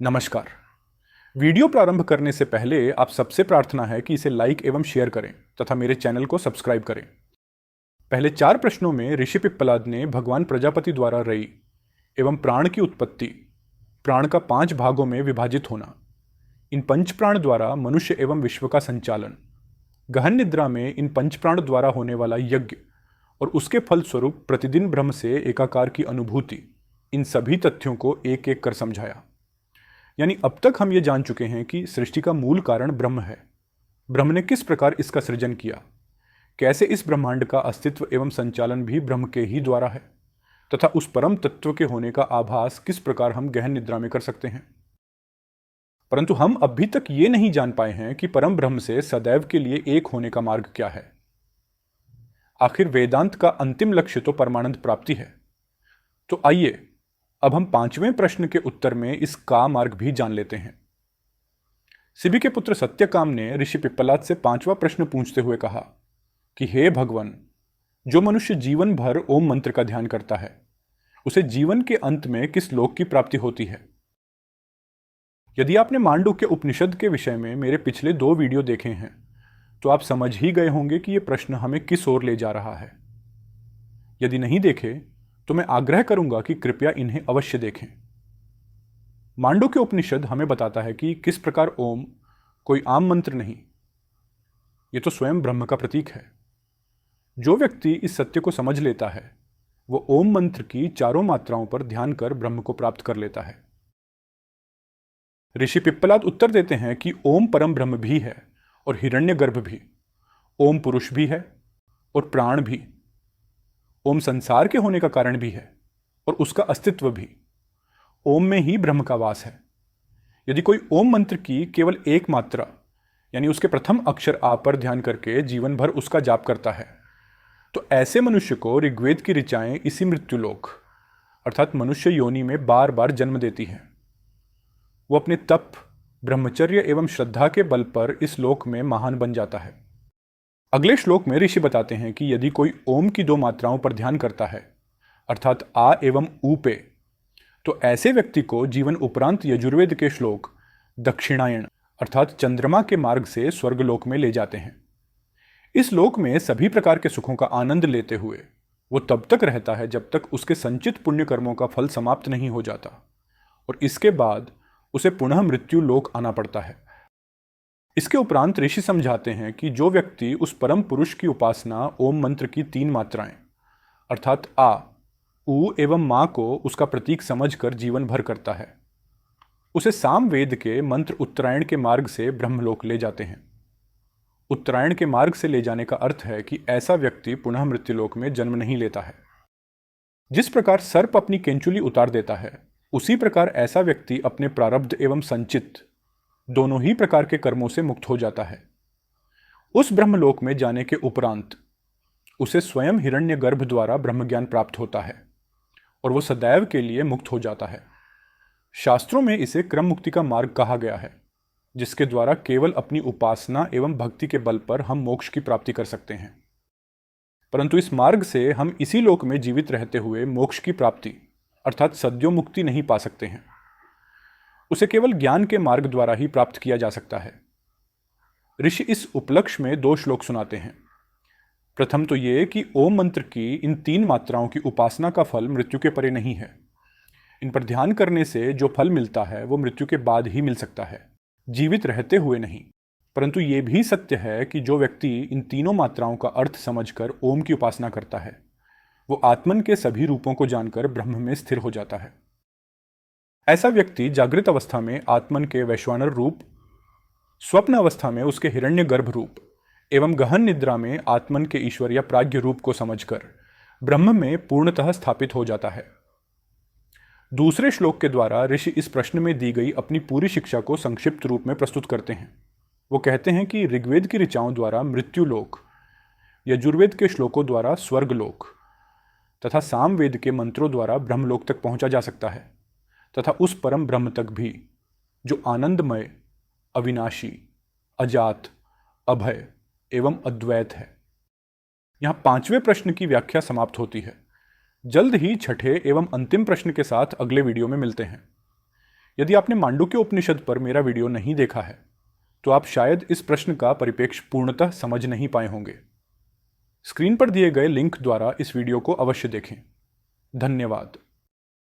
नमस्कार। वीडियो प्रारंभ करने से पहले आप सबसे प्रार्थना है कि इसे लाइक एवं शेयर करें तथा मेरे चैनल को सब्सक्राइब करें। पहले 4 प्रश्नों में ऋषि पिप्पलाद ने भगवान प्रजापति द्वारा रई एवं प्राण की उत्पत्ति, प्राण का 5 भागों में विभाजित होना, इन पंच प्राण द्वारा मनुष्य एवं विश्व का संचालन, गहन निद्रा में इन पंच प्राण द्वारा होने वाला यज्ञ और उसके फलस्वरूप प्रतिदिन ब्रह्म से एकाकार की अनुभूति, इन सभी तथ्यों को एक एक कर समझाया। यानी अब तक हम ये जान चुके हैं कि सृष्टि का मूल कारण ब्रह्म है। ब्रह्म ने किस प्रकार इसका सृजन किया, कैसे इस ब्रह्मांड का अस्तित्व एवं संचालन भी ब्रह्म के ही द्वारा है, तथा उस परम तत्व के होने का आभास किस प्रकार हम गहन निद्रा में कर सकते हैं। परंतु हम अभी तक ये नहीं जान पाए हैं कि परम ब्रह्म से सदैव के लिए एक होने का मार्ग क्या है। आखिर वेदांत का अंतिम लक्ष्य तो परमानंद प्राप्ति है। तो आइए अब हम 5वें प्रश्न के उत्तर में इस का मार्ग भी जान लेते हैं। सिबी के पुत्र सत्यकाम ने ऋषि पिप्पलाद से 5वां प्रश्न पूछते हुए कहा कि हे भगवान, जो मनुष्य जीवन भर ओम मंत्र का ध्यान करता है, उसे जीवन के अंत में किस लोक की प्राप्ति होती है। यदि आपने मांडुक्य उपनिषद के विषय में मेरे पिछले 2 वीडियो देखे हैं तो आप समझ ही गए होंगे कि यह प्रश्न हमें किस ओर ले जा रहा है। यदि नहीं देखे तो मैं आग्रह करूंगा कि कृपया इन्हें अवश्य देखें। मांडुक्य उपनिषद हमें बताता है कि किस प्रकार ओम कोई आम मंत्र नहीं, ये तो स्वयं ब्रह्म का प्रतीक है। जो व्यक्ति इस सत्य को समझ लेता है वो ओम मंत्र की चारों मात्राओं पर ध्यान कर ब्रह्म को प्राप्त कर लेता है। ऋषि पिप्पलाद उत्तर देते हैं कि ओम परम ब्रह्म भी है और हिरण्यगर्भ भी, ओम पुरुष भी है और प्राण भी, ओम संसार के होने का कारण भी है और उसका अस्तित्व भी। ओम में ही ब्रह्म का वास है। यदि कोई ओम मंत्र की केवल एक मात्रा यानी उसके प्रथम अक्षर आ पर ध्यान करके जीवन भर उसका जाप करता है तो ऐसे मनुष्य को ऋग्वेद की ऋचाएं इसी मृत्युलोक अर्थात मनुष्य योनि में बार बार जन्म देती हैं। वो अपने तप, ब्रह्मचर्य एवं श्रद्धा के बल पर इस लोक में महान बन जाता है। अगले श्लोक में ऋषि बताते हैं कि यदि कोई ओम की 2 मात्राओं पर ध्यान करता है अर्थात आ एवं ऊ पे, तो ऐसे व्यक्ति को जीवन उपरांत यजुर्वेद के श्लोक दक्षिणायन अर्थात चंद्रमा के मार्ग से स्वर्गलोक में ले जाते हैं। इस लोक में सभी प्रकार के सुखों का आनंद लेते हुए वो तब तक रहता है जब तक उसके संचित पुण्य कर्मों का फल समाप्त नहीं हो जाता और इसके बाद उसे पुनः मृत्यु लोक आना पड़ता है। इसके उपरांत ऋषि समझाते हैं कि जो व्यक्ति उस परम पुरुष की उपासना ओम मंत्र की 3 मात्राएं अर्थात आ, ऊ एवं मां को उसका प्रतीक समझकर जीवन भर करता है, उसे साम वेद के मंत्र उत्तरायण के मार्ग से ब्रह्मलोक ले जाते हैं। उत्तरायण के मार्ग से ले जाने का अर्थ है कि ऐसा व्यक्ति पुनः मृत्युलोक में जन्म नहीं लेता है। जिस प्रकार सर्प अपनी केंचुली उतार देता है, उसी प्रकार ऐसा व्यक्ति अपने प्रारब्ध एवं संचित दोनों ही प्रकार के कर्मों से मुक्त हो जाता है। उस ब्रह्मलोक में जाने के उपरांत उसे स्वयं हिरण्यगर्भ द्वारा ब्रह्मज्ञान प्राप्त होता है और वो सदैव के लिए मुक्त हो जाता है। शास्त्रों में इसे क्रम मुक्ति का मार्ग कहा गया है, जिसके द्वारा केवल अपनी उपासना एवं भक्ति के बल पर हम मोक्ष की प्राप्ति कर सकते हैं। परंतु इस मार्ग से हम इसी लोक में जीवित रहते हुए मोक्ष की प्राप्ति अर्थात सद्यो मुक्ति नहीं पा सकते हैं। उसे केवल ज्ञान के मार्ग द्वारा ही प्राप्त किया जा सकता है। ऋषि इस उपलक्ष्य में 2 श्लोक सुनाते हैं। प्रथम तो ये कि ओम मंत्र की इन 3 मात्राओं की उपासना का फल मृत्यु के परे नहीं है। इन पर ध्यान करने से जो फल मिलता है वो मृत्यु के बाद ही मिल सकता है, जीवित रहते हुए नहीं। परंतु ये भी सत्य है कि जो व्यक्ति इन तीनों मात्राओं का अर्थ समझकर ओम की उपासना करता है वो आत्मन के सभी रूपों को जानकर ब्रह्म में स्थिर हो जाता है। ऐसा व्यक्ति जागृत अवस्था में आत्मन के वैश्वानर रूप, स्वप्न अवस्था में उसके हिरण्यगर्भ रूप एवं गहन निद्रा में आत्मन के ईश्वर या प्राज्ञ रूप को समझकर ब्रह्म में पूर्णतः स्थापित हो जाता है। दूसरे श्लोक के द्वारा ऋषि इस प्रश्न में दी गई अपनी पूरी शिक्षा को संक्षिप्त रूप में प्रस्तुत करते हैं। वो कहते हैं कि ऋग्वेद की ऋचाओं द्वारा मृत्युलोक, यजुर्वेद के श्लोकों द्वारा स्वर्गलोक तथा सामवेद के मंत्रों द्वारा ब्रह्मलोक तक पहुंचा जा सकता है तथा उस परम ब्रह्म तक भी जो आनंदमय, अविनाशी, अजात, अभय एवं अद्वैत है। यहां 5वें प्रश्न की व्याख्या समाप्त होती है। जल्द ही छठे एवं अंतिम प्रश्न के साथ अगले वीडियो में मिलते हैं। यदि आपने मांडुक्य उपनिषद पर मेरा वीडियो नहीं देखा है तो आप शायद इस प्रश्न का परिप्रेक्ष्य पूर्णतः समझ नहीं पाए होंगे। स्क्रीन पर दिए गए लिंक द्वारा इस वीडियो को अवश्य देखें। धन्यवाद।